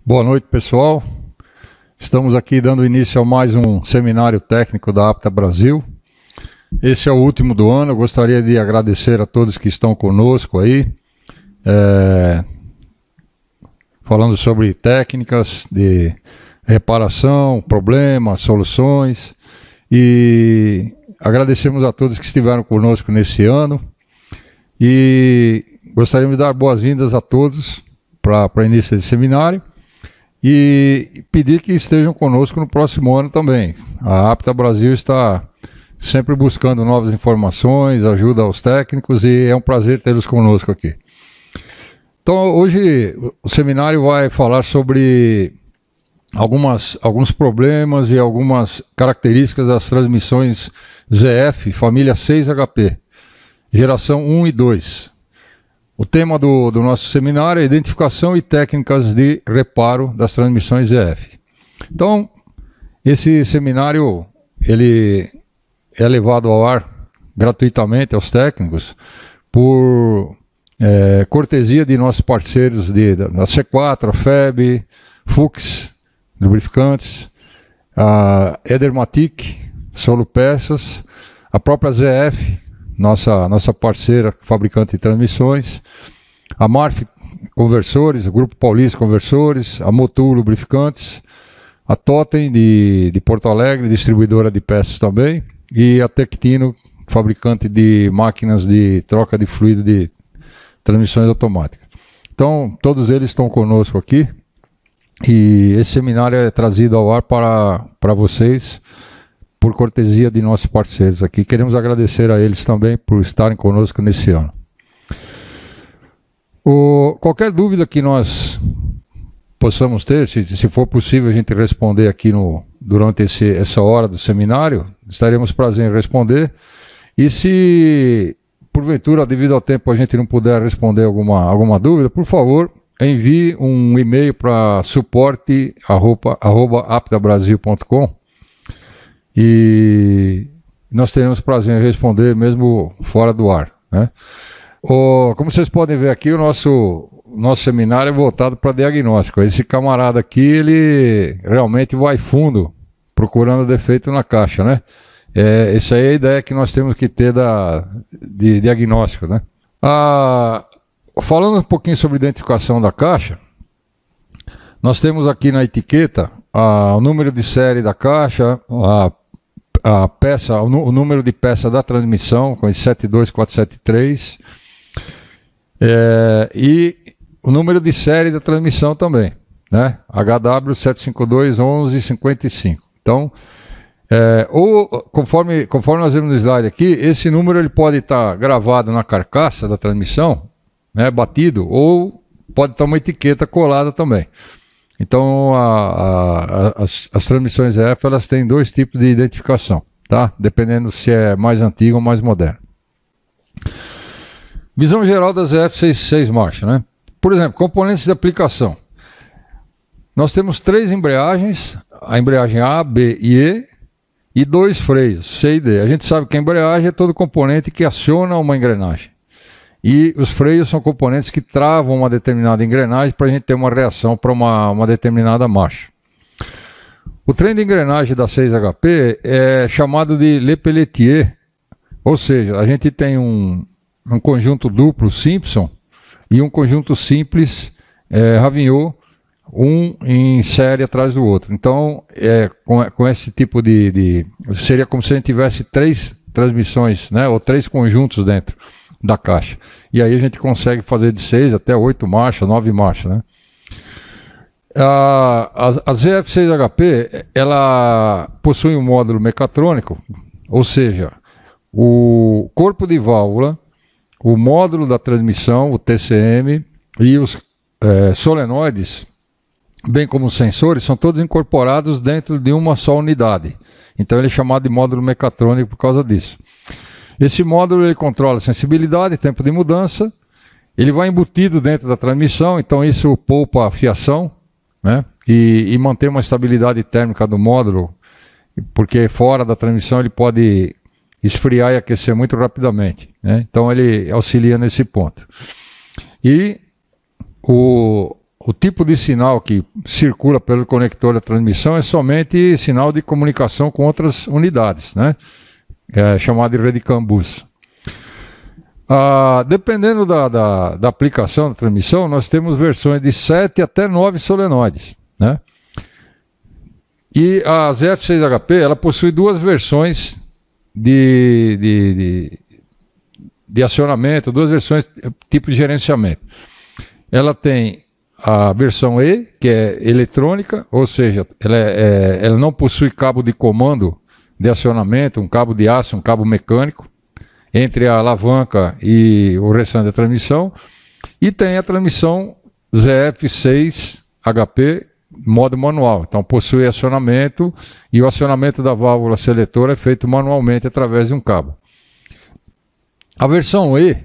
Boa noite, pessoal. Estamos aqui dando início a mais um seminário técnico da Apta Brasil. Esse é o último do ano. Eu gostaria de agradecer a todos que estão conosco aí, falando sobre técnicas de reparação, problemas, soluções, e agradecemos a todos que estiveram conosco nesse ano e gostaríamos de dar boas-vindas a todos para o início desse seminário e pedir que estejam conosco no próximo ano também. A Apta Brasil está sempre buscando novas informações, ajuda aos técnicos, e é um prazer tê-los conosco aqui. Então, hoje o seminário vai falar sobre alguns problemas e algumas características das transmissões ZF, família 6HP, geração 1 e 2. O tema do nosso seminário é identificação e técnicas de reparo das transmissões ZF. Então, esse seminário ele é levado ao ar gratuitamente aos técnicos por cortesia de nossos parceiros da C4, a FEB, Fuchs, Lubrificantes, a Edermatic, Solupeças, a própria ZF, nossa parceira fabricante de transmissões, a Marf Conversores, o Grupo Paulista Conversores, a Motul Lubrificantes, a Totem de Porto Alegre, distribuidora de peças também, e a Tectino, fabricante de máquinas de troca de fluido de transmissões automáticas. Então, todos eles estão conosco aqui, e esse seminário é trazido ao ar para vocês, por cortesia de nossos parceiros aqui. Queremos agradecer a eles também por estarem conosco nesse ano. Qualquer dúvida que nós possamos ter, se for possível a gente responder aqui durante essa hora do seminário, estaremos prazer em responder. E se porventura, devido ao tempo, a gente não puder responder alguma dúvida, por favor, envie um e-mail para suporte@aptabrasil.com e nós teremos prazer em responder mesmo fora do ar, né? Como vocês podem ver aqui, o nosso seminário é voltado para diagnóstico. Esse camarada aqui, ele realmente vai fundo, procurando defeito na caixa, né? Essa aí é a ideia que nós temos que ter de diagnóstico, né? Falando um pouquinho sobre identificação da caixa, nós temos aqui na etiqueta o número de série da caixa, a peça, o número de peça da transmissão, com esse 72473, e o número de série da transmissão também, né? HW 7521155. Então, conforme nós vemos no slide aqui, esse número ele pode estar gravado na carcaça da transmissão, né, batido, ou pode estar uma etiqueta colada também. Então, as transmissões ZF, elas têm dois tipos de identificação, tá? Dependendo se é mais antigo ou mais moderno. Visão geral das ZF 6 marchas, né? Por exemplo, componentes de aplicação. Nós temos 3 embreagens, a embreagem A, B e E, e 2 freios, C e D. A gente sabe que a embreagem é todo componente que aciona uma engrenagem. E os freios são componentes que travam uma determinada engrenagem para a gente ter uma reação para uma determinada marcha. O trem de engrenagem da 6HP é chamado de Le Pelletier, ou seja, a gente tem um conjunto duplo Simpson e um conjunto simples Ravignot, um em série atrás do outro. Então, com esse tipo seria como se a gente tivesse 3 transmissões, né, ou 3 conjuntos dentro da caixa. E aí a gente consegue fazer de 6 até 8 marchas, 9 marchas, né? A ZF6HP, ela possui um módulo mecatrônico, ou seja, o corpo de válvula, o módulo da transmissão, o TCM, e os solenoides, bem como os sensores, são todos incorporados dentro de uma só unidade. Então ele é chamado de módulo mecatrônico por causa disso. Esse módulo ele controla a sensibilidade, tempo de mudança, ele vai embutido dentro da transmissão, então isso poupa a fiação, né? E mantém uma estabilidade térmica do módulo, porque fora da transmissão ele pode esfriar e aquecer muito rapidamente, né? Então ele auxilia nesse ponto. E o tipo de sinal que circula pelo conector da transmissão é somente sinal de comunicação com outras unidades, né? É chamado de rede CAN-bus. Dependendo da aplicação da transmissão, nós temos versões de 7 até 9 solenoides, né? E a ZF6HP, ela possui duas versões de acionamento, duas versões tipo de gerenciamento. Ela tem a versão E, que é eletrônica, ou seja, ela não possui cabo de comando de acionamento, um cabo de aço, um cabo mecânico, entre a alavanca e o restante da transmissão. E tem a transmissão ZF6HP, modo manual. Então possui acionamento, e o acionamento da válvula seletora é feito manualmente através de um cabo. A versão E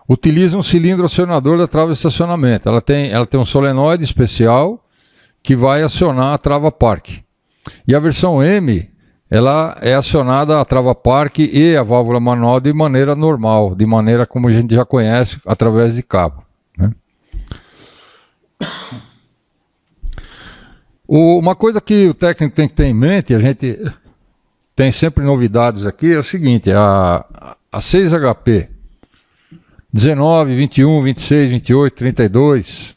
utiliza um cilindro acionador da trava de estacionamento. Ela tem um solenoide especial que vai acionar a trava parque. E a versão M, ela é acionada a trava parque e a válvula manual de maneira normal, de maneira como a gente já conhece, através de cabo, né? Uma coisa que o técnico tem que ter em mente, a gente tem sempre novidades aqui, é o seguinte: a 6HP 19, 21, 26, 28, 32,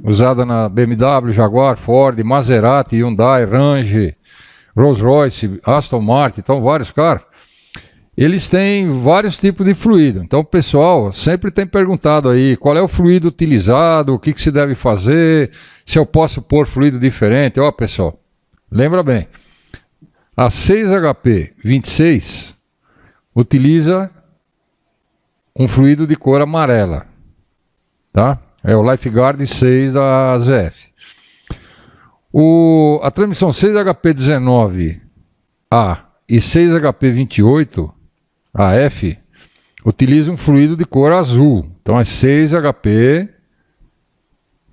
usada na BMW, Jaguar, Ford, Maserati, Hyundai, Range, Rolls-Royce, Aston Martin, então vários carros, eles têm vários tipos de fluido. Então o pessoal sempre tem perguntado aí qual é o fluido utilizado, o que se deve fazer, se eu posso pôr fluido diferente. Ó, pessoal, lembra bem, a 6HP 26 utiliza um fluido de cor amarela, tá? É o LifeGuard 6 da ZF. A transmissão 6HP19A e 6HP28AF utilizam um fluido de cor azul. Então é 6HP.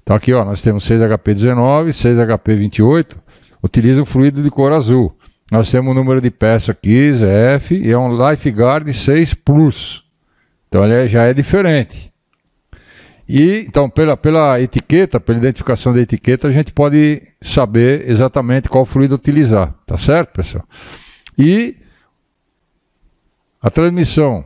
Então aqui, ó, nós temos 6HP19 e 6HP28 utilizam fluido de cor azul. Nós temos o número de peça aqui, ZF, e é um LifeGuard 6 Plus. Então ele já é diferente. E então pela etiqueta, pela identificação da etiqueta, a gente pode saber exatamente qual fluido utilizar. Tá certo, pessoal? E a transmissão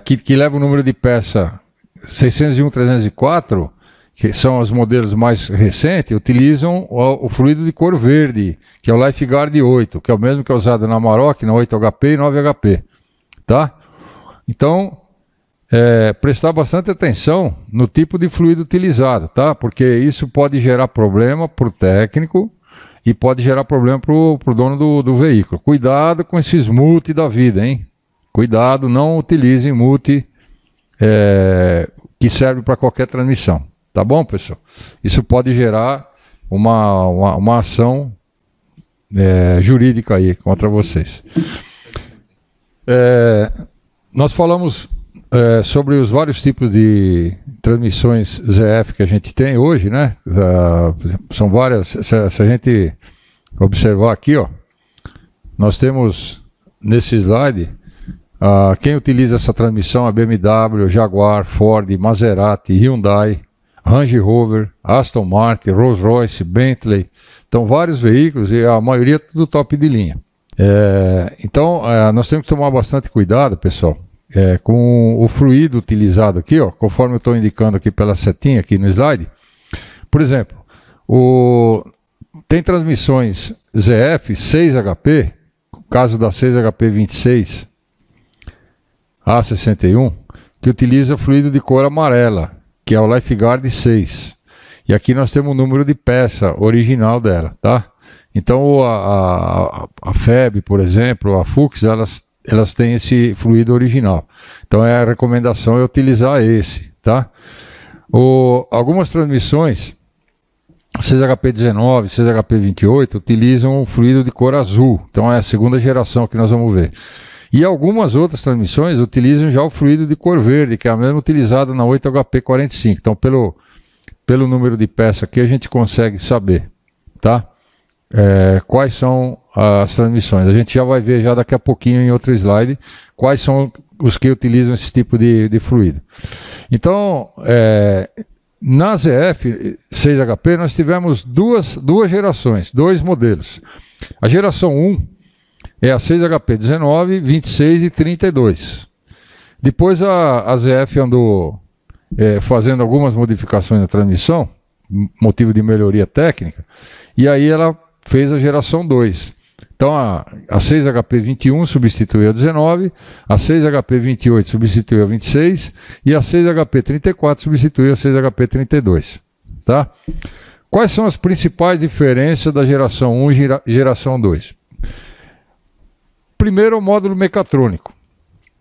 que leva o número de peça 601-304, que são os modelos mais recentes, utilizam o fluido de cor verde, que é o LifeGuard 8, que é o mesmo que é usado na Amarok, na 8HP e 9HP. Tá? Então, prestar bastante atenção no tipo de fluido utilizado, tá? Porque isso pode gerar problema para o técnico e pode gerar problema para o dono do veículo. Cuidado com esses multi da vida, hein? Cuidado, não utilizem multi que serve para qualquer transmissão. Tá bom, pessoal? Isso pode gerar uma ação jurídica aí contra vocês. Nós falamos sobre os vários tipos de transmissões ZF que a gente tem hoje, né? São várias. Se a gente observar aqui, ó, nós temos nesse slide quem utiliza essa transmissão: a BMW, Jaguar, Ford, Maserati, Hyundai, Range Rover, Aston Martin, Rolls-Royce, Bentley. Então vários veículos, e a maioria tudo top de linha. Então nós temos que tomar bastante cuidado, pessoal, com o fluido utilizado aqui, ó, conforme eu estou indicando aqui pela setinha aqui no slide. Por exemplo, tem transmissões ZF 6HP, no caso da 6HP26 A61, que utiliza fluido de cor amarela, que é o LifeGuard 6. E aqui nós temos o número de peça original dela, tá? Então a FEB, por exemplo, a Fuchs, elas têm esse fluido original. Então a recomendação é utilizar esse, tá? Algumas transmissões 6HP19, 6HP28 utilizam um fluido de cor azul. Então é a segunda geração que nós vamos ver. E algumas outras transmissões utilizam já o fluido de cor verde, que é a mesma utilizada na 8HP45. Então pelo número de peça aqui a gente consegue saber, tá? Quais são as transmissões. A gente já vai ver já daqui a pouquinho em outro slide quais são os que utilizam esse tipo de fluido. Então, na ZF 6HP nós tivemos duas gerações, dois modelos. A geração 1 é a 6HP 19, 26 e 32. Depois a ZF andou fazendo algumas modificações na transmissão, motivo de melhoria técnica, e aí ela fez a geração 2. Então a 6HP 21 substituiu a 19, a 6HP 28 substituiu a 26 e a 6HP 34 substituiu a 6HP 32. Tá? Quais são as principais diferenças da geração 1 e geração 2? Primeiro, o módulo mecatrônico.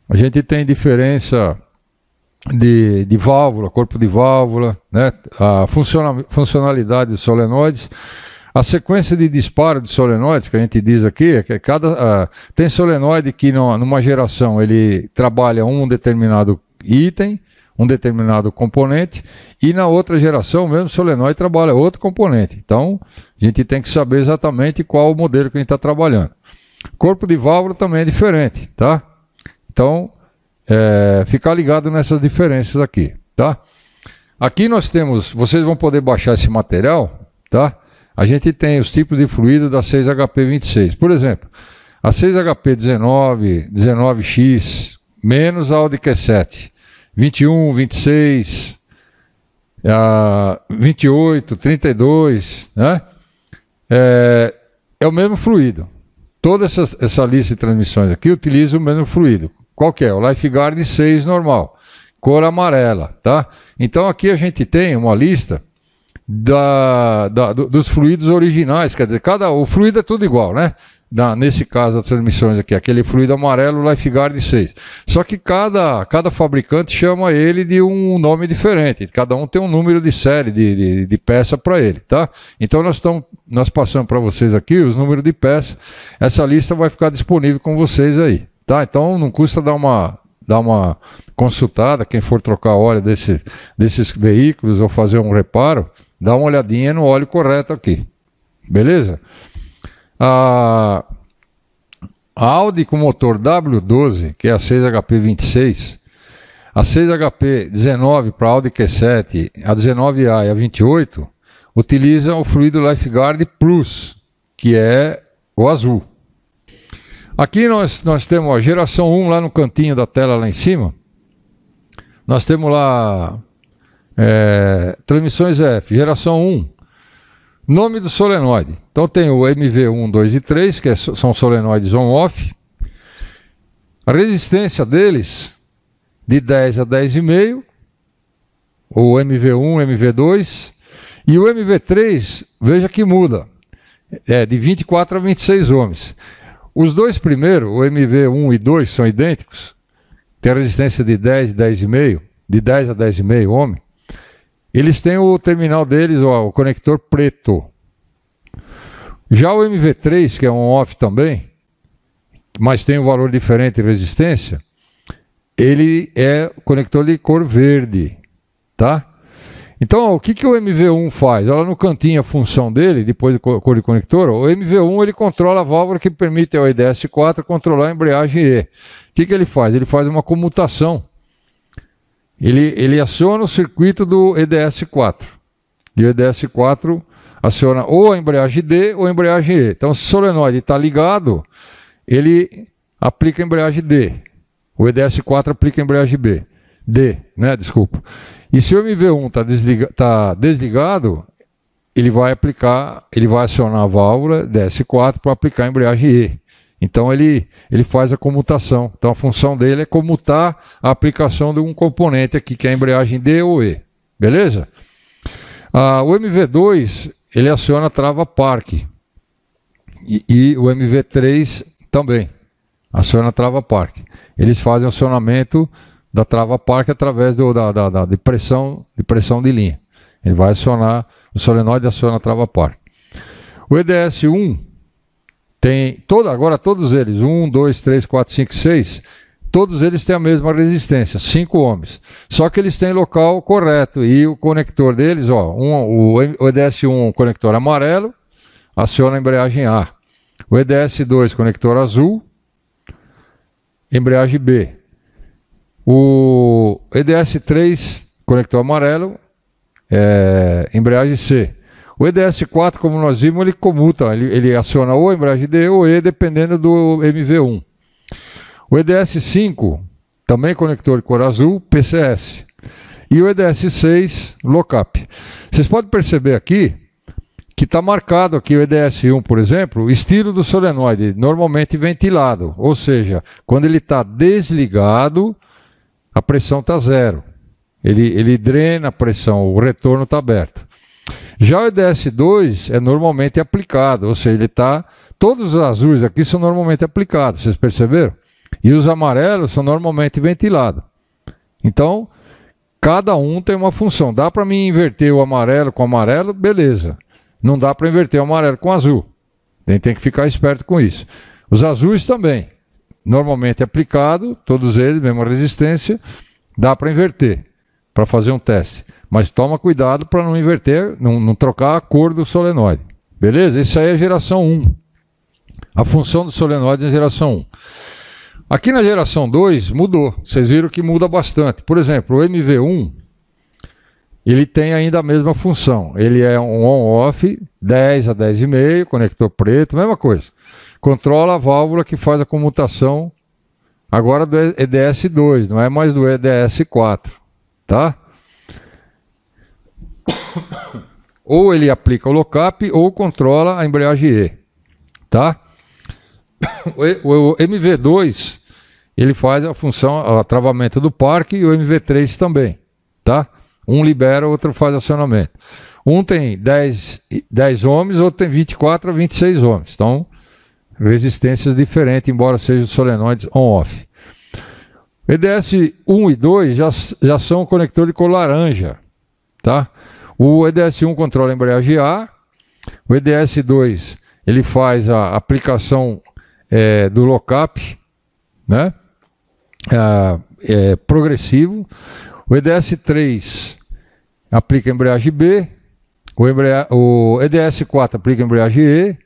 A gente tem diferença de válvula, corpo de válvula, né? A funcionalidade dos solenoides. A sequência de disparo de solenoides, que a gente diz aqui, é que tem solenoide que numa geração ele trabalha um determinado item, um determinado componente, e na outra geração o mesmo solenoide trabalha outro componente. Então, a gente tem que saber exatamente qual o modelo que a gente está trabalhando. Corpo de válvula também é diferente, tá? Então, ficar ligado nessas diferenças aqui, tá? Aqui nós temos, vocês vão poder baixar esse material, tá? A gente tem os tipos de fluido da 6HP26. Por exemplo, a 6HP19, 19X, menos a Audi Q7, 21, 26, 28, 32, né? É o mesmo fluido. Toda essa lista de transmissões aqui utiliza o mesmo fluido. Qual que é? O Lifeguard 6 normal, cor amarela, tá? Então aqui a gente tem uma lista dos fluidos originais, quer dizer, o fluido é tudo igual, né? Nesse caso, as transmissões aqui, aquele fluido amarelo, o Lifeguard 6. Só que cada fabricante chama ele de um nome diferente, cada um tem um número de série, de peça para ele, tá? Então nós passamos para vocês aqui os números de peça, essa lista vai ficar disponível com vocês aí, tá? Então não custa dar uma consultada, quem for trocar óleo desses veículos ou fazer um reparo, dá uma olhadinha no óleo correto aqui, beleza? A Audi com motor W12, que é a 6HP26, a 6HP19 para a Audi Q7, a 19A e a 28, utilizam o fluido Lifeguard Plus, que é o azul. Aqui nós temos a geração 1 lá no cantinho da tela lá em cima. Nós temos lá transmissões F, geração 1. Nome do solenoide. Então tem o MV1, 2 e 3, que são solenoides on-off. A resistência deles, de 10 a 10,5. O MV1, MV2. E o MV3, veja que muda. De 24 a 26 ohms. Os dois primeiros, o MV1 e 2, são idênticos. Tem a resistência de 10 e 10,5. De 10 a 10,5 ohms. Eles têm o terminal deles, o conector preto. Já o MV3, que é um off também, mas tem um valor diferente de resistência, ele é conector de cor verde, tá? Então, o que o MV1 faz? Olha no cantinho a função dele, depois de cor de conector. O MV1 ele controla a válvula que permite ao EDS4 controlar a embreagem E. O que ele faz? Ele faz uma comutação. Ele aciona o circuito do EDS4. E o EDS4 aciona ou a embreagem D ou a embreagem E. Então, se o solenoide está ligado, ele aplica a embreagem D. O EDS4 aplica a embreagem D, né? Desculpa. E se o MV1 está desligado, ele vai acionar a válvula EDS4 para aplicar a embreagem E. Então ele faz a comutação. Então a função dele é comutar a aplicação de um componente aqui, que é a embreagem D ou E. Beleza? O MV2, ele aciona a trava parque. E o MV3 também aciona a trava parque. Eles fazem o acionamento da trava parque através de pressão de linha. Ele vai acionar, o solenoide aciona a trava parque. O EDS1 tem, agora todos eles, 1, 2, 3, 4, 5, 6, todos eles têm a mesma resistência, 5 ohms. Só que eles têm local correto e o conector deles, o EDS1 conector amarelo, aciona a embreagem A. O EDS2 conector azul, embreagem B. O EDS3 conector amarelo, embreagem C. O EDS4, como nós vimos, ele comuta, ele aciona ou a embreagem D ou E, dependendo do MV1. O EDS5, também conector de cor azul, PCS. E o EDS6, lock-up. Vocês podem perceber aqui que está marcado aqui o EDS1, por exemplo, o estilo do solenoide, normalmente ventilado. Ou seja, quando ele está desligado, a pressão está zero. Ele drena a pressão, o retorno está aberto. Já o EDS2 é normalmente aplicado, ou seja, ele está... Todos os azuis aqui são normalmente aplicados, vocês perceberam? E os amarelos são normalmente ventilados. Então, cada um tem uma função. Dá para mim inverter o amarelo com amarelo? Beleza. Não dá para inverter o amarelo com azul. A gente tem que ficar esperto com isso. Os azuis também. Normalmente aplicado, todos eles, mesma resistência. Dá para inverter, para fazer um teste. Mas toma cuidado para não inverter, não trocar a cor do solenoide. Beleza? Isso aí é geração 1. A função do solenoide é geração 1. Aqui na geração 2 mudou. Vocês viram que muda bastante. Por exemplo, o MV1, ele tem ainda a mesma função. Ele é um on-off, 10 a 10,5, conector preto, mesma coisa. Controla a válvula que faz a comutação agora do EDS2, não é mais do EDS4, tá? Ou ele aplica o lock-up ou controla a embreagem E, tá? O MV2, ele faz a função, o travamento do parque, e o MV3 também, tá? Um libera, o outro faz acionamento. Um tem 10 ohms, outro tem 24 a 26 ohms. Então, resistências diferentes, embora sejam solenoides on-off. EDS 1 e 2 já são conector de cor laranja, tá? O EDS 1 controla a embreagem A, o EDS 2 ele faz a aplicação do lock-up, né? Progressivo. O EDS 3 aplica a embreagem B, o EDS 4 aplica a embreagem E,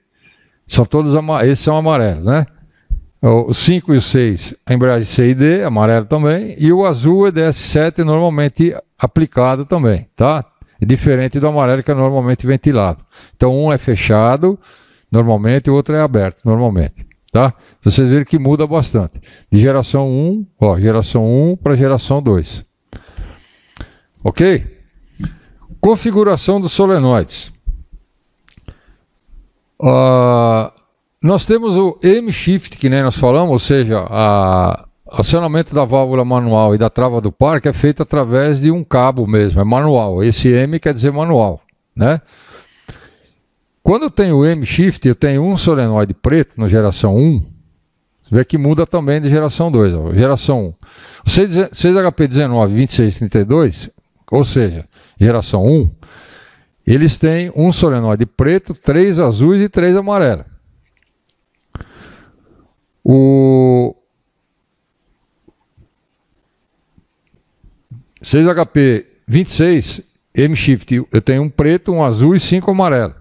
são todos esses são amarelos, né? O 5 e o 6, a embreagem C e D, amarelo também, e o azul, o EDS 7, normalmente aplicado também, tá? É diferente do amarelo, que é normalmente ventilado. Então, um é fechado, normalmente, e o outro é aberto, normalmente, tá? Então, vocês viram que muda bastante. De geração 1, ó, geração 1 para geração 2. Ok? Configuração dos solenoides. Nós temos o M-Shift, que nem nós falamos, ou seja, o acionamento da válvula manual e da trava do parque é feito através de um cabo mesmo, é manual. Esse M quer dizer manual, né? Quando eu tenho o M-Shift, eu tenho um solenoide preto na geração 1, você vê que muda também de geração 2. Ó. Geração 1. O 6HP192632, ou seja, geração 1, eles têm um solenoide preto, 3 azuis e 3 amarelos. O 6HP26 M-Shift, eu tenho um preto, um azul e 5 amarelos.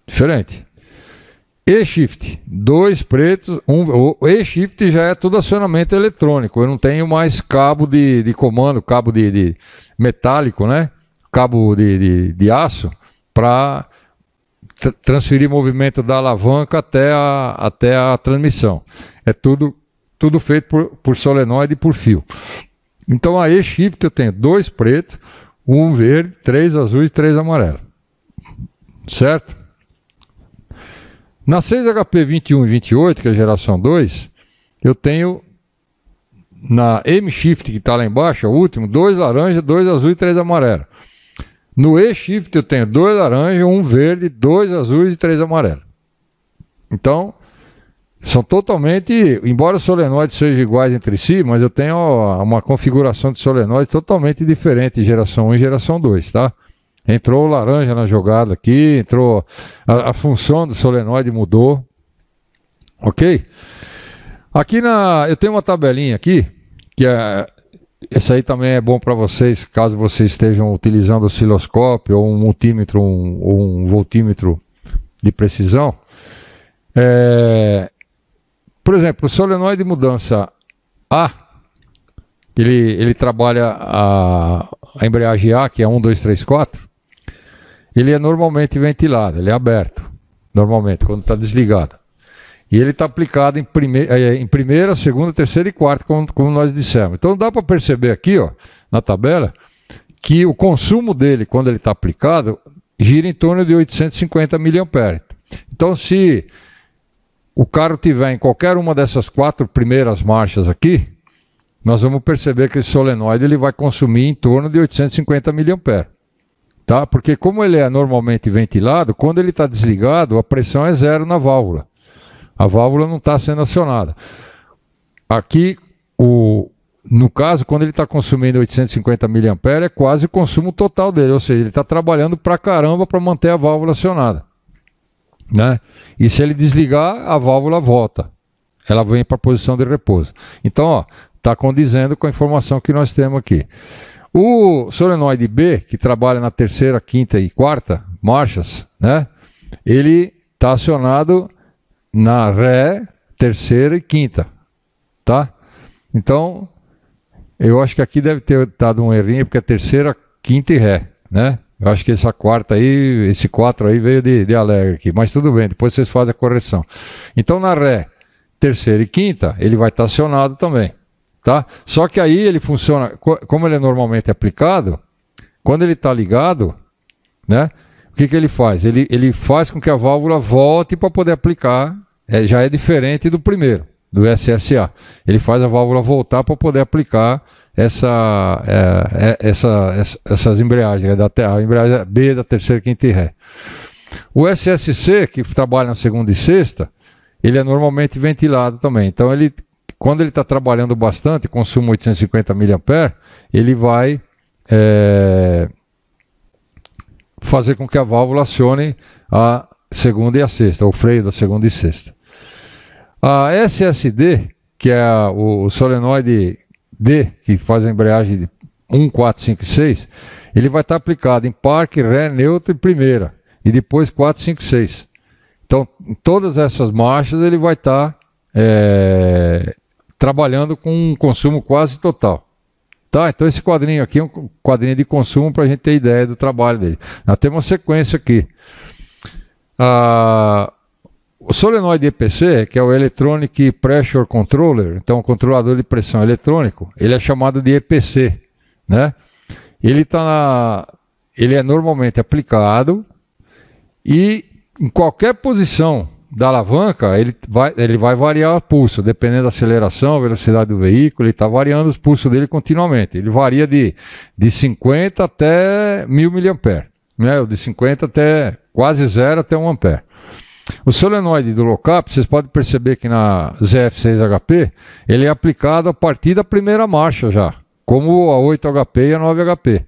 Diferente. E-Shift, 2 pretos, o E-Shift já é tudo acionamento eletrônico. Eu não tenho mais cabo de comando, cabo de metálico, né? Cabo de aço para transferir movimento da alavanca até a transmissão. É tudo feito por solenoide e por fio. Então a E-Shift eu tenho 2 pretos, 1 verde, 3 azuis e 3 amarelos. Certo? Na 6HP21 e 28, que é a geração 2, eu tenho na M-Shift, que está lá embaixo, o último, 2 laranjas, 2 azuis e 3 amarelos. No E-Shift eu tenho 2 laranjas, 1 verde, 2 azuis e 3 amarelos. Então, são totalmente, embora os solenoides sejam iguais entre si, mas eu tenho uma configuração de solenoide totalmente diferente de geração 1 e geração 2, tá? Entrou o laranja na jogada aqui, entrou a função do solenoide mudou, ok? Aqui eu tenho uma tabelinha aqui, que essa aí também é bom para vocês, caso vocês estejam utilizando osciloscópio ou um multímetro ou um voltímetro de precisão. Por exemplo, o solenoide de mudança A, ele trabalha a embreagem A, que é 1, 2, 3, 4, ele é normalmente ventilado, ele é aberto, normalmente, quando está desligado. E ele está aplicado em primeira, segunda, terceira e quarta, como nós dissemos. Então dá para perceber aqui, ó, na tabela, que o consumo dele, quando ele está aplicado, gira em torno de 850 mA. Então, se o carro tiver em qualquer uma dessas 4 primeiras marchas aqui, nós vamos perceber que esse solenoide ele vai consumir em torno de 850 mA. Tá? Porque como ele é normalmente ventilado, quando ele está desligado, a pressão é zero na válvula. A válvula não está sendo acionada. Aqui, no caso, quando ele está consumindo 850 mA, é quase o consumo total dele. Ou seja, ele está trabalhando pra caramba para manter a válvula acionada. Né? E se ele desligar, a válvula volta. Ela vem para a posição de repouso. Então, está condizendo com a informação que nós temos aqui. O solenoide B, que trabalha na terceira, quinta e quarta marchas, né? Ele está acionado na Ré, terceira e quinta. Tá? Então, eu acho que aqui deve ter dado um errinho, porque é terceira, quinta e Ré, né? Eu acho que essa quarta aí, esse 4 aí veio de alegre aqui, mas tudo bem, depois vocês fazem a correção. Então na Ré, terceira e quinta, ele vai estar acionado também, tá? Só que aí ele funciona, como ele é normalmente aplicado, quando ele está ligado, né? O que ele faz? Ele faz com que a válvula volte para poder aplicar, já é diferente do primeiro, do SSA. Ele faz a válvula voltar para poder aplicar essas embreagens, a embreagem B da terceira, quinta e Ré. O SSC, que trabalha na segunda e sexta, ele é normalmente ventilado também. Então, quando ele está trabalhando bastante, consuma 850 mA, ele vai fazer com que a válvula acione a segunda e a sexta, o freio da segunda e sexta. A SSD, que é o solenoide D, que faz a embreagem de 1, 4, 5 e 6, ele vai estar aplicado em parque, Ré, neutro e primeira, e depois 4, 5 e 6. Então, em todas essas marchas ele vai estar trabalhando com um consumo quase total. Tá? Então esse quadrinho aqui é um quadrinho de consumo para a gente ter ideia do trabalho dele. Nós temos uma sequência aqui. O solenoide EPC, que é o Electronic Pressure Controller, então o controlador de pressão eletrônico, ele é chamado de EPC, né? Ele é normalmente aplicado e em qualquer posição da alavanca ele vai variar o pulso, dependendo da aceleração, velocidade do veículo, ele está variando os pulsos dele continuamente. Ele varia de 50 até 1000 mA, né? De 50 até quase zero até 1 ampere. O solenoide do lock-up, vocês podem perceber que na ZF6HP, ele é aplicado a partir da primeira marcha já, como a 8HP e a 9HP.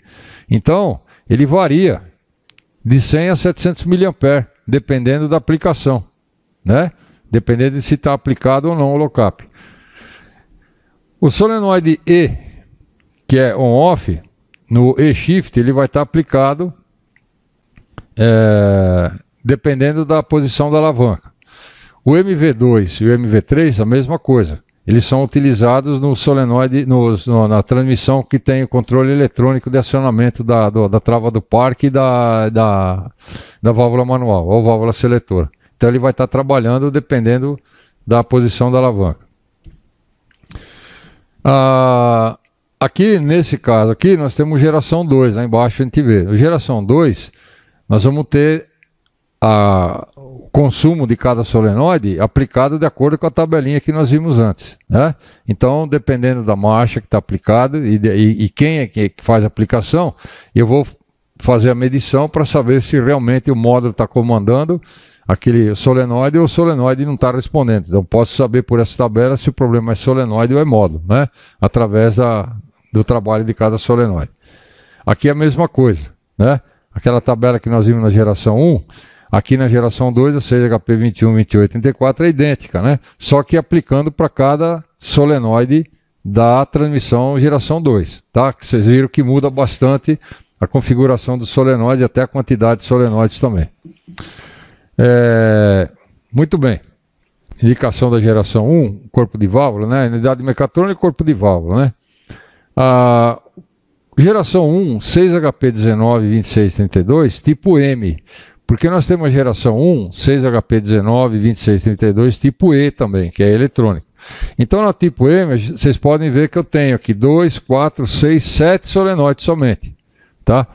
Então, ele varia de 100 a 700 mA, dependendo da aplicação, né? Dependendo de se está aplicado ou não o lock-up. O solenoide E, que é on-off, no E-shift, ele vai estar aplicado dependendo da posição da alavanca. O MV2 e o MV3, a mesma coisa. Eles são utilizados no solenoide, na transmissão que tem o controle eletrônico de acionamento da trava do parque e da válvula manual, ou válvula seletora. Então ele vai estar trabalhando dependendo da posição da alavanca. Aqui, nesse caso aqui, nós temos geração 2, lá embaixo a gente vê. O geração 2, nós vamos ter o consumo de cada solenoide aplicado de acordo com a tabelinha que nós vimos antes, né? Então, dependendo da marcha que está aplicado e quem é que faz a aplicação, eu vou fazer a medição para saber se realmente o módulo está comandando aquele solenoide ou o solenoide não está respondendo. Então, posso saber por essa tabela se o problema é solenoide ou é módulo, né? Através do trabalho de cada solenoide. Aqui é a mesma coisa, né? Aquela tabela que nós vimos na geração 1, aqui na geração 2, a 6HP 21, 28, 34 é idêntica, né? Só que aplicando para cada solenoide da transmissão geração 2, tá? Que vocês viram que muda bastante a configuração do solenoide, até a quantidade de solenoides também. Muito bem. Indicação da geração 1, corpo de válvula, né? Unidade mecatrônica e corpo de válvula, né? A geração 1, 6HP192632, tipo M. Porque nós temos a geração 1, 6HP192632, tipo E também, que é eletrônico. Então, no tipo M, vocês podem ver que eu tenho aqui 2, 4, 6, 7 solenoides somente. Tá?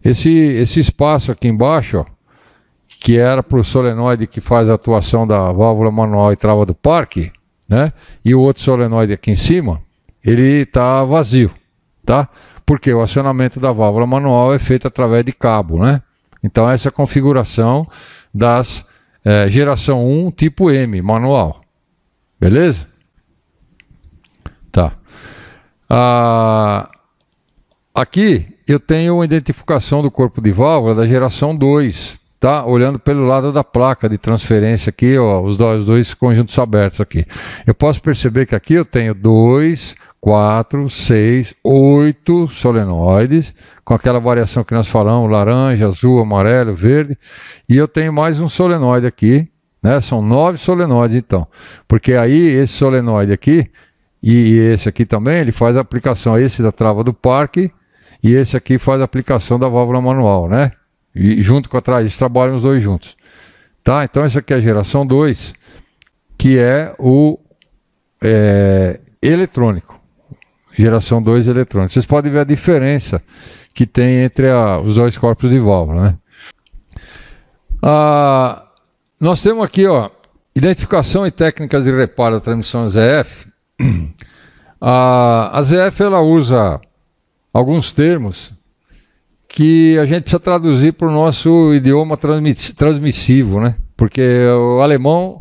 Esse espaço aqui embaixo, ó, que era para o solenoide que faz a atuação da válvula manual e trava do parque, né? E o outro solenoide aqui em cima, ele está vazio. Tá? Porque o acionamento da válvula manual é feito através de cabo, né? Então, essa é a configuração das geração 1 tipo M, manual. Beleza? Tá. Aqui eu tenho uma identificação do corpo de válvula da geração 2, tá? Olhando pelo lado da placa de transferência aqui, ó, os dois conjuntos abertos aqui. Eu posso perceber que aqui eu tenho 2, 4, 6, 8 solenoides, com aquela variação que nós falamos, laranja, azul, amarelo, verde, e eu tenho mais um solenoide aqui, né? São 9 solenoides então, porque aí esse solenoide aqui, e esse aqui também, ele faz a aplicação, esse da trava do parque, e esse aqui faz a aplicação da válvula manual, né? E junto com a trava, eles trabalham os dois juntos. Tá? Então essa aqui é a geração 2, que é o eletrônico. Geração 2 eletrônico. Vocês podem ver a diferença que tem entre os dois corpos de válvula, né? Nós temos aqui, ó, identificação e técnicas de reparo da transmissão ZF. A ZF ela usa alguns termos que a gente precisa traduzir para o nosso idioma transmissivo, né? Porque o alemão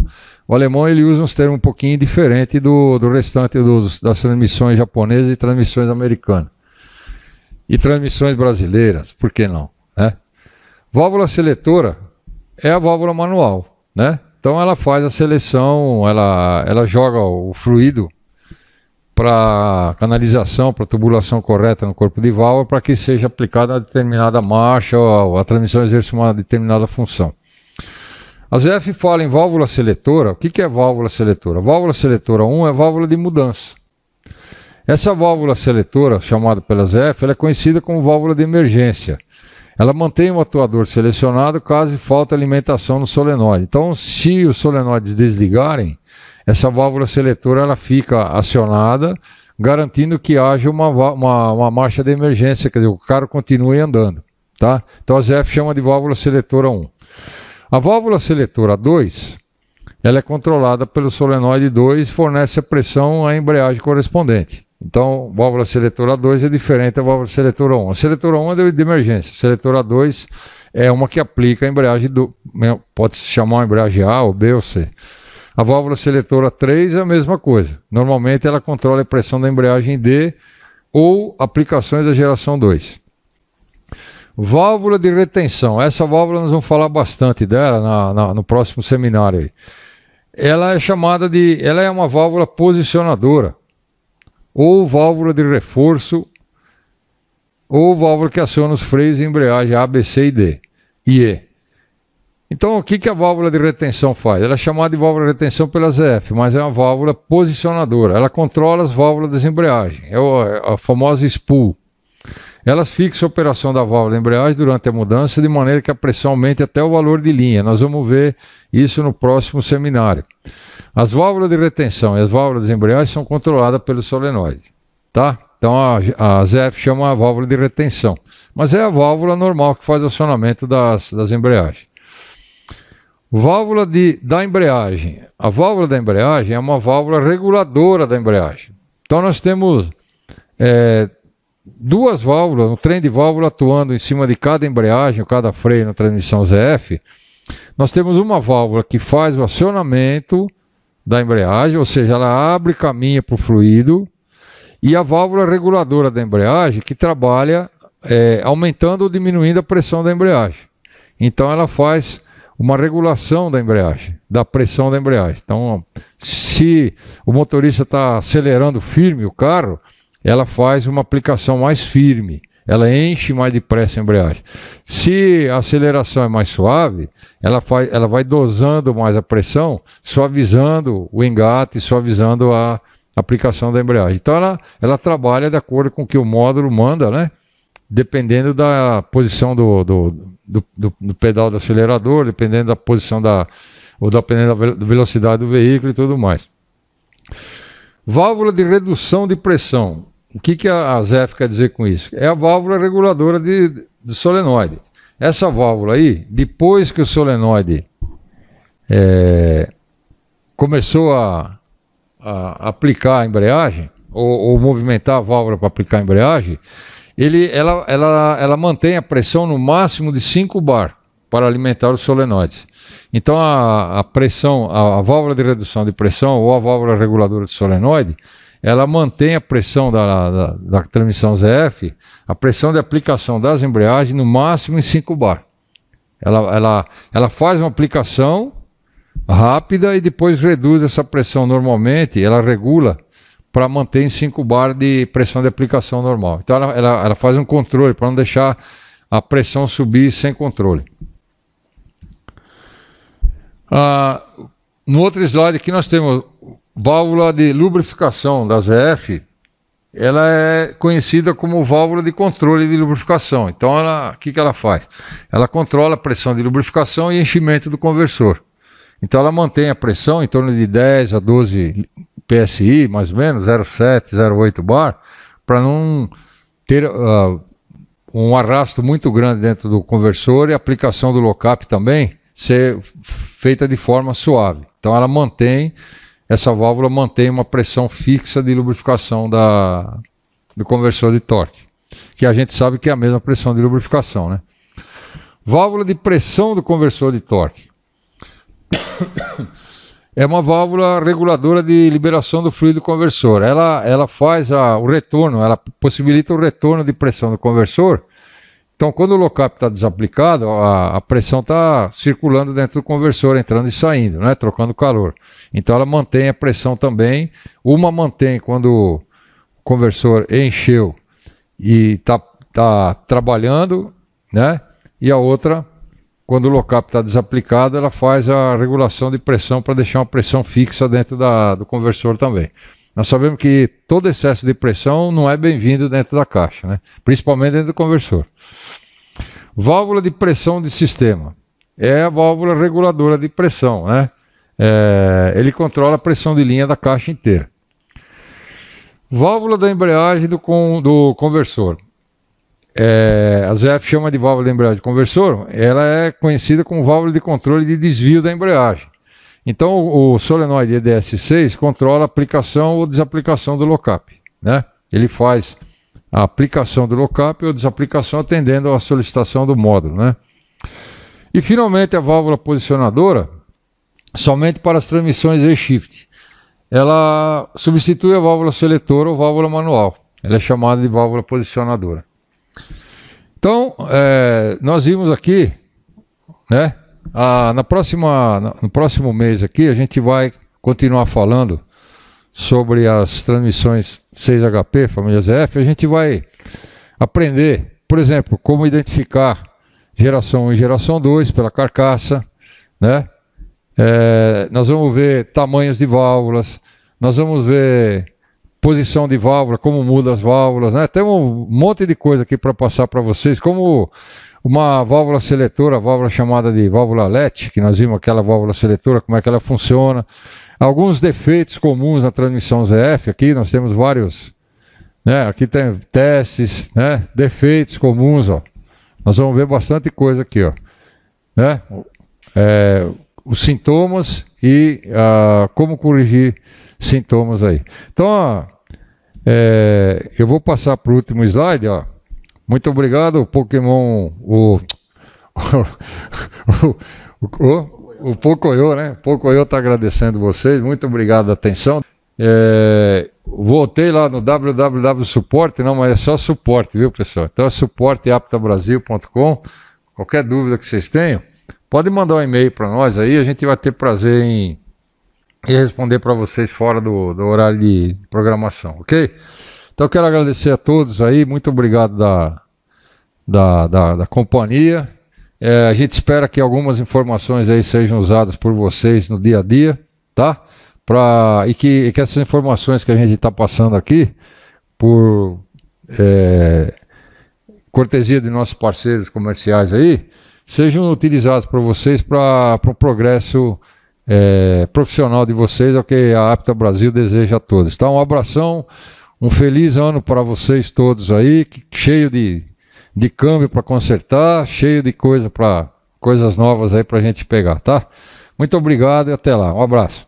ele usa uns termos um pouquinho diferentes do restante das transmissões japonesas e transmissões americanas. E transmissões brasileiras, por que não? Né? Válvula seletora é a válvula manual, né? Então ela faz a seleção, ela joga o fluido para canalização, para tubulação correta no corpo de válvula, para que seja aplicada a determinada marcha ou a transmissão exerça uma determinada função. A ZF fala em válvula seletora. O que é válvula seletora? Válvula seletora 1 é válvula de mudança. Essa válvula seletora, chamada pela ZF, ela é conhecida como válvula de emergência. Ela mantém o atuador selecionado caso falte alimentação no solenoide. Então, se os solenoides desligarem, essa válvula seletora ela fica acionada, garantindo que haja uma marcha de emergência, quer dizer, o carro continue andando. Tá? Então a ZF chama de válvula seletora 1. A válvula seletora 2, ela é controlada pelo solenoide 2 e fornece a pressão à embreagem correspondente. Então, válvula seletora 2 é diferente da válvula seletora 1. A seletora 1 é de emergência. A seletora 2 é uma que aplica a embreagem pode se chamar uma embreagem A, ou B ou C. A válvula seletora 3 é a mesma coisa. Normalmente ela controla a pressão da embreagem D ou aplicações da geração 2. Válvula de retenção. Essa válvula nós vamos falar bastante dela no próximo seminário aí. Ela é chamada ela é uma válvula posicionadora, ou válvula de reforço, ou válvula que aciona os freios e embreagem A, B, C e D e E. Então, o que a válvula de retenção faz? Ela é chamada de válvula de retenção pela ZF, mas é uma válvula posicionadora. Ela controla as válvulas de embreagem, é a famosa spool. Ela fixa a operação da válvula de embreagem durante a mudança, de maneira que a pressão aumente até o valor de linha. Nós vamos ver isso no próximo seminário. As válvulas de retenção e as válvulas de embreagem são controladas pelo solenoide. Tá? Então a ZF chama a válvula de retenção, mas é a válvula normal que faz o acionamento das embreagens. Válvula da embreagem. A válvula da embreagem é uma válvula reguladora da embreagem. Então nós temos duas válvulas, um trem de válvula atuando em cima de cada embreagem, ou cada freio na transmissão ZF. Nós temos uma válvula que faz o acionamento da embreagem, ou seja, ela abre caminho para o fluido, e a válvula reguladora da embreagem que trabalha aumentando ou diminuindo a pressão da embreagem. Então ela faz uma regulação da embreagem, da pressão da embreagem. Então, se o motorista está acelerando firme o carro, ela faz uma aplicação mais firme, ela enche mais depressa a embreagem. Se a aceleração é mais suave, ela vai dosando mais a pressão, suavizando o engate, suavizando a aplicação da embreagem. Então ela trabalha de acordo com o que o módulo manda, né? Dependendo da posição do pedal do acelerador, dependendo da posição ou dependendo da velocidade do veículo e tudo mais. Válvula de redução de pressão. O que a ZF quer dizer com isso? É a válvula reguladora do solenoide. Essa válvula aí, depois que o solenoide começou a aplicar a embreagem, ou movimentar a válvula para aplicar a embreagem, ela mantém a pressão no máximo de 5 bar para alimentar os solenoides. Então a pressão, a válvula de redução de pressão ou a válvula reguladora do solenoide, ela mantém a pressão da transmissão ZF, a pressão de aplicação das embreagens no máximo em 5 bar. Ela faz uma aplicação rápida e depois reduz essa pressão normalmente, ela regula para manter em 5 bar de pressão de aplicação normal. Então ela faz um controle para não deixar a pressão subir sem controle. No outro slide aqui nós temos válvula de lubrificação da ZF. Ela é conhecida como válvula de controle de lubrificação. Então o que ela faz? Ela controla a pressão de lubrificação e enchimento do conversor. Então ela mantém a pressão em torno de 10 a 12 PSI, mais ou menos, 0,7, 0,8 bar, para não ter um arrasto muito grande dentro do conversor e a aplicação do low-cap também ser feita de forma suave. Então essa válvula mantém uma pressão fixa de lubrificação do conversor de torque, que a gente sabe que é a mesma pressão de lubrificação, né? Válvula de pressão do conversor de torque. É uma válvula reguladora de liberação do fluido conversor. Ela faz o retorno, ela possibilita o retorno de pressão do conversor. Então, quando o low-cap está desaplicado, a pressão está circulando dentro do conversor, entrando e saindo, né? Trocando calor. Então, ela mantém a pressão também. Uma mantém quando o conversor encheu e está trabalhando, né? E a outra, quando o low-cap está desaplicado, ela faz a regulação de pressão para deixar uma pressão fixa dentro do conversor também. Nós sabemos que todo excesso de pressão não é bem-vindo dentro da caixa, né? Principalmente dentro do conversor. Válvula de pressão de sistema. É a válvula reguladora de pressão, né? Ele controla a pressão de linha da caixa inteira. Válvula da embreagem do conversor. A ZF chama de válvula de embreagem de conversor. Ela é conhecida como válvula de controle de desvio da embreagem. Então o solenoide EDS6 controla a aplicação ou desaplicação do low-cap, né? Ele faz a aplicação do low-cap ou desaplicação atendendo à solicitação do módulo, né? E finalmente a válvula posicionadora, somente para as transmissões E-Shift. Ela substitui a válvula seletora ou válvula manual. Ela é chamada de válvula posicionadora. Então, nós vimos aqui, né? No próximo mês aqui a gente vai continuar falando sobre as transmissões 6HP, família ZF. A gente vai aprender, por exemplo, como identificar geração 1 e geração 2 pela carcaça, né? Nós vamos ver tamanhos de válvulas, nós vamos ver posição de válvula, como muda as válvulas, né? Tem um monte de coisa aqui para passar para vocês, como uma válvula seletora, a válvula chamada de válvula LET, que nós vimos aquela válvula seletora, como é que ela funciona. Alguns defeitos comuns na transmissão ZF, aqui nós temos vários, né? Aqui tem testes, né? Defeitos comuns, ó. Nós vamos ver bastante coisa aqui, ó, né? Os sintomas e como corrigir sintomas aí. Então, ó, eu vou passar para o último slide, ó. Muito obrigado, Pokémon, o Pocoyo, né? Pocoyo está agradecendo vocês, muito obrigado a atenção. Voltei lá no www.suporte, não, mas é só suporte, viu, pessoal? Então é suporteaptabrasil.com. Qualquer dúvida que vocês tenham, pode mandar um e-mail para nós aí, a gente vai ter prazer em responder para vocês fora do horário de programação, ok? Então eu quero agradecer a todos aí, muito obrigado da companhia. A gente espera que algumas informações aí sejam usadas por vocês no dia a dia, tá? e que essas informações que a gente está passando aqui, por cortesia de nossos parceiros comerciais aí, sejam utilizados por vocês para o progresso profissional de vocês, é o que a Apta Brasil deseja a todos. Então, um abração, um feliz ano para vocês todos aí, cheio de câmbio para consertar, cheio de coisas novas aí para a gente pegar, tá? Muito obrigado e até lá. Um abraço.